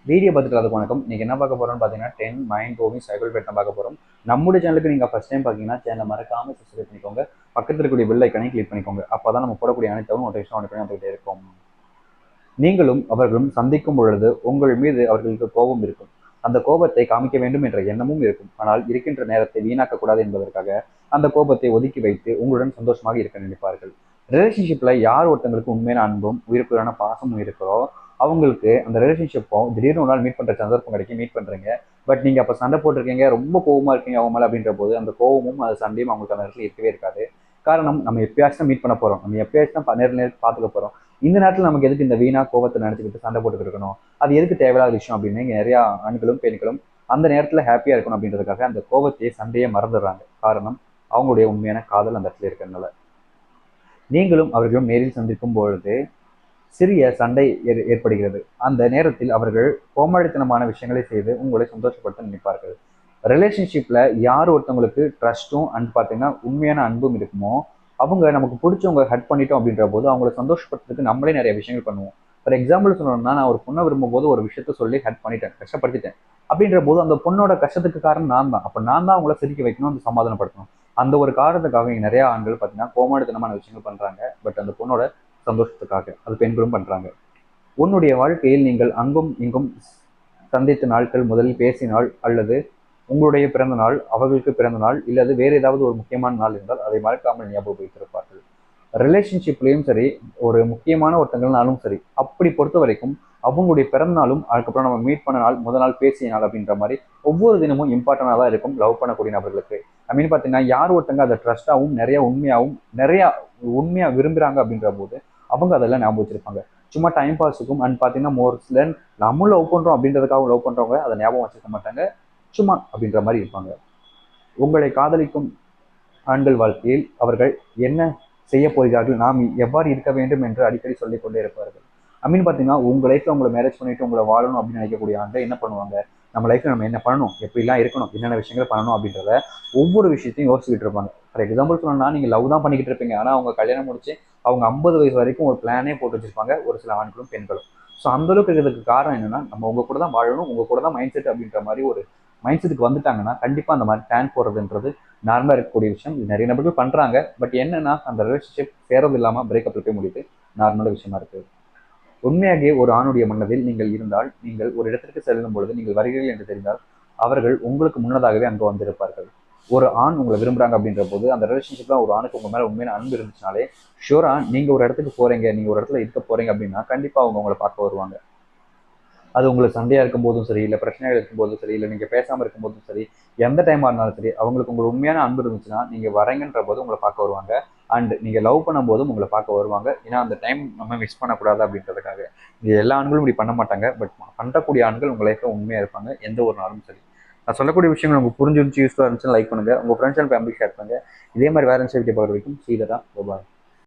Video பார்த்துட்டு அதுக்கு வணக்கம். இன்னைக்கு என்ன பார்க்க போறோம்னு பார்த்தீங்கன்னா 10 மைண்ட் கோவிங் சைக்கிள் பேட் தான் பார்க்க போறோம். நம்முடைய சேனலுக்கு நீங்க ஃபர்ஸ்ட் டைம் பார்த்தீங்கன்னா சேனலை மறக்காம சப்ஸ்கிரைப் பண்ணிக்கோங்க. பக்கத்தில் இருக்கக்கூடிய பெல் ஐக்கனையும் கிளிக் பண்ணிக்கோங்க. அப்பதான் நம்ம போடக்கூடிய அனைத்தும் நோட்டிஃபிகேஷன் வந்துகிட்டே இருக்கும். நீங்களும் அவர்களும் சந்திக்கும் பொழுது உங்கள் மீது அவர்களுக்கு கோபம் இருக்கும். அந்த கோபத்தை காமிக்க வேண்டும் என்ற எண்ணமும் இருக்கும். ஆனால் இருக்கின்ற நேரத்தை வீணாக்க கூடாது என்பதற்காக அந்த கோபத்தை ஒதுக்கி வைத்து உங்களுடன் சந்தோஷமாக இருக்க நினைப்பார்கள். ரிலேஷன்ஷிப்ல யார் ஒருத்தங்களுக்கு உண்மையான அன்பும் உயிர்ப்புறான பாசமும் இருக்கிறோ அவங்களுக்கு அந்த ரிலேஷன்ஷிப்போ திடீர்னு ஒரு நாள் மீட் பண்ற சந்தர்ப்பம் கிடைக்கும், மீட் பண்றீங்க. பட் நீங்க அப்ப சண்டை போட்டிருக்கீங்க, ரொம்ப கோவமா இருக்கீங்க அவங்க மேல அப்படின்ற போது அந்த கோவமும் அது சண்டையும் அவங்களுக்கு அந்த இடத்துல இருக்கவே இருக்காது. காரணம், நம்ம எப்பயாச்சும் தான் மீட் பண்ண போறோம், நம்ம எப்பயாச்சும் தான் நேரில் பார்த்துக்க போறோம். இந்த நேரத்தில் நமக்கு எதுக்கு இந்த வீணா கோபத்தை நினைச்சுக்கிட்டு சண்டை போட்டுக்கிட்டு இருக்கணும்? அது எதுக்கு தேவையில்லாத விஷயம் அப்படின்னு இங்க நிறைய ஆண்களும் பெண்களும் அந்த நேரத்துல ஹாப்பியா இருக்கணும் அப்படின்றதுக்காக அந்த கோபத்தையே சண்டையே மறந்துடுறாங்க. காரணம், அவங்களுடைய உண்மையான காதல் அந்த இடத்துல இருக்கிறதுனால. நீங்களும் அவர்களும் நேரில் சந்திக்கும் பொழுது சிறிய சண்டை ஏற்படுகிறது. அந்த நேரத்தில் அவர்கள் கோமாளித்தனமான விஷயங்களை செய்து உங்களை சந்தோஷப்படுத்த நினைப்பார்கள். ரிலேஷன்ஷிப்ல யார் ஒருத்தவங்களுக்கு ட்ரஸ்ட்டும் அண்ட் பார்த்தீங்கன்னா உண்மையான அன்பும் இருக்குமோ அவங்க நமக்கு பிடிச்சவங்க ஹட் பண்ணிட்டோம் அப்படின்ற போது அவங்கள சந்தோஷப்படுத்துறதுக்கு நம்மளே நிறைய விஷயங்கள் பண்ணுவோம். ஃபார் எக்ஸாம்பிள் சொல்லணும்னா, நான் ஒரு பொண்ணை விரும்பும்போது ஒரு விஷயத்த சொல்லி ஹட் பண்ணிட்டேன், கஷ்டப்படுத்திட்டேன். அப்படின்ற போது அந்த பொண்ணோட கஷ்டத்துக்கு காரணம் நான் தான். அப்போ நான் தான் அவங்கள சிரிக்க வைக்கணும், அந்த சமாதானப்படுத்தணும். அந்த ஒரு காரணத்துக்காக இங்க நிறைய ஆண்கள் பார்த்தீங்கன்னா கோமாளித்தனமான விஷயங்கள் பண்றாங்க. பட் அந்த பொண்ணோட சந்தோஷத்துக்காக அது பெண்களும் பண்றாங்க. உன்னுடைய வாழ்க்கையில் நீங்கள் அங்கும் இங்கும் சந்தித்த நாட்கள், முதலில் பேசினால் அல்லது உங்களுடைய பிறந்த நாள், அவர்களுக்கு பிறந்த நாள், இல்லது வேறு ஏதாவது ஒரு முக்கியமான நாள் இருந்தால் அதை மறக்காமல் ஞாபகம் வைத்திருப்பார்கள். ரிலேஷன்ஷிப்லேயும் சரி, ஒரு முக்கியமான ஒருத்தங்கள்னாலும் சரி, அப்படி பொறுத்த வரைக்கும் அவங்களுடைய பிறந்த நாளும் அதுக்கப்புறம் நம்ம மீட் பண்ண நாள், முதல் நாள் பேசிய நாள் அப்படின்ற மாதிரி ஒவ்வொரு தினமும் இம்பார்ட்டண்டாக தான் இருக்கும் லவ் பண்ணக்கூடிய நபர்களுக்கு. ஐ மீன் பார்த்தீங்கன்னா, யார் ஒருத்தங்க அதை ட்ரஸ்டாகவும் நிறைய உண்மையாக விரும்புகிறாங்க அப்படின்ற போது அவங்க அதெல்லாம் ஞாபகம் வச்சிருப்பாங்க. சும்மா டைம் பாஸுக்கும் அண்ட் பார்த்தீங்கன்னா மோர் தென் நம்ம லவ் பண்ணுறோம் அப்படின்றதுக்காக லவ் பண்ணுறவங்க அதை ஞாபகம் வச்சுக்க மாட்டாங்க, சும்மா அப்படின்ற மாதிரி இருப்பாங்க. உங்களை காதலிக்கும் ஆண்கள் வாழ்க்கையில் அவர்கள் என்ன செய்ய போகிறார்கள், நாம் எவ்வாறு இருக்க வேண்டும் என்று அடிக்கடி சொல்லிக் கொண்டே இருப்பார்கள். அப்படின்னு பார்த்தீங்கன்னா, உங்கள் லைஃப்ல உங்களை மேரேஜ் பண்ணிட்டு உங்களை வாழணும் அப்படின்னு நினைக்கக்கூடிய ஆண்கள் என்ன பண்ணுவாங்க, நம்ம லைஃப்ல நம்ம என்ன பண்ணணும், எப்படிலாம் இருக்கணும், என்னென்ன விஷயங்கள் பண்ணணும் அப்படின்றத ஒவ்வொரு விஷயத்தையும் யோசிச்சுக்கிட்டு இருப்பாங்க. ஃபார் எக்ஸாம்பிள் சொல்லணும்னா, நீங்கள் லவ் தான் பண்ணிக்கிட்டு இருப்பீங்க, ஆனால் அவங்க கல்யாணம் முடிச்சு அவங்க 50 வயசு வரைக்கும் ஒரு பிளானே போட்டு வச்சிருப்பாங்க, ஒரு சில ஆண்களும் பெண்களும். ஸோ அந்த அளவுக்கு இருக்கிறதுக்கு காரணம் என்னன்னா, நம்ம உங்க கூட தான் வாழணும், உங்க கூட தான் மைண்ட் செட் அப்படின்ற மாதிரி ஒரு மைண்ட் செட்டுக்கு வந்துட்டாங்கன்னா கண்டிப்பாக அந்த மாதிரி பிளான் போடுறதுன்றது நார்மலாக இருக்கக்கூடிய விஷயம். இது நிறைய நபர்கள் பண்ணுறாங்க. பட் என்னன்னா, அந்த ரிலேஷன்ஷிப் சேரது இல்லாமல் பிரேக்கப்பில் போய் முடியுது, நார்மலான விஷயமா இருக்குது. உண்மையாகவே ஒரு ஆணுடைய மனதில் நீங்கள் இருந்தால், நீங்கள் ஒரு இடத்திற்கு செல்லும் பொழுது நீங்கள் வருகிறீர்கள் என்று தெரிந்தால் அவர்கள் உங்களுக்கு முன்னதாகவே அங்கே வந்திருப்பார்கள். ஒரு ஆண் உங்களை விரும்புறாங்க அப்படின்ற போது அந்த ரிலேஷன்ஷிப்ல ஒரு ஆணுக்கு உங்க மேல உண்மையான அன்பு இருந்துச்சுனாலே ஷூரா நீங்க ஒரு இடத்துக்கு போறீங்க, நீங்க ஒரு இடத்துல இருக்க போறீங்க அப்படின்னா கண்டிப்பா அவங்க உங்களை பார்க்க வருவாங்க. அது உங்களுக்கு சண்டையா இருக்கும் போதும் சரி, இல்லை பிரச்சனைகள் இருக்கும் போதும் சரி, இல்லை நீங்க பேசாம இருக்கும் போதும் சரி, எந்த டைமா இருந்தாலும் சரி, அவங்களுக்கு உங்களுக்கு உண்மையான அன்பு இருந்துச்சுன்னா நீங்க வரீங்கன்ற போது உங்களை பார்க்க வருவாங்க. அண்ட் நீங்க லவ் பண்ணும் போதும் உங்களை பார்க்க வருவாங்க. ஏன்னா அந்த டைம் நம்ம மிஸ் பண்ணக்கூடாது அப்படின்றதுக்காக. இது எல்லா ஆண்களும் இப்படி பண்ண மாட்டாங்க. பட் பண்ணக்கூடிய ஆண்கள் உங்க லைஃப்ல உண்மையா இருப்பாங்க, எந்த ஒரு நாளும் சரி. நான் சொல்லக்கூடிய விஷயங்கள் உங்களுக்கு புரிஞ்சிருந்துச்சு, யூஸ்ஃபுல்லாக இருந்துச்சுன்னு லைக் பண்ணுங்க, உங்க ஃப்ரெண்ட்ஸ் அண்ட் ஃபேமிலி ஷேர் பண்ணுங்க. இதே மாதிரி வேற வீடியோ பார்க்குற வரைக்கும் சீதா பாய்.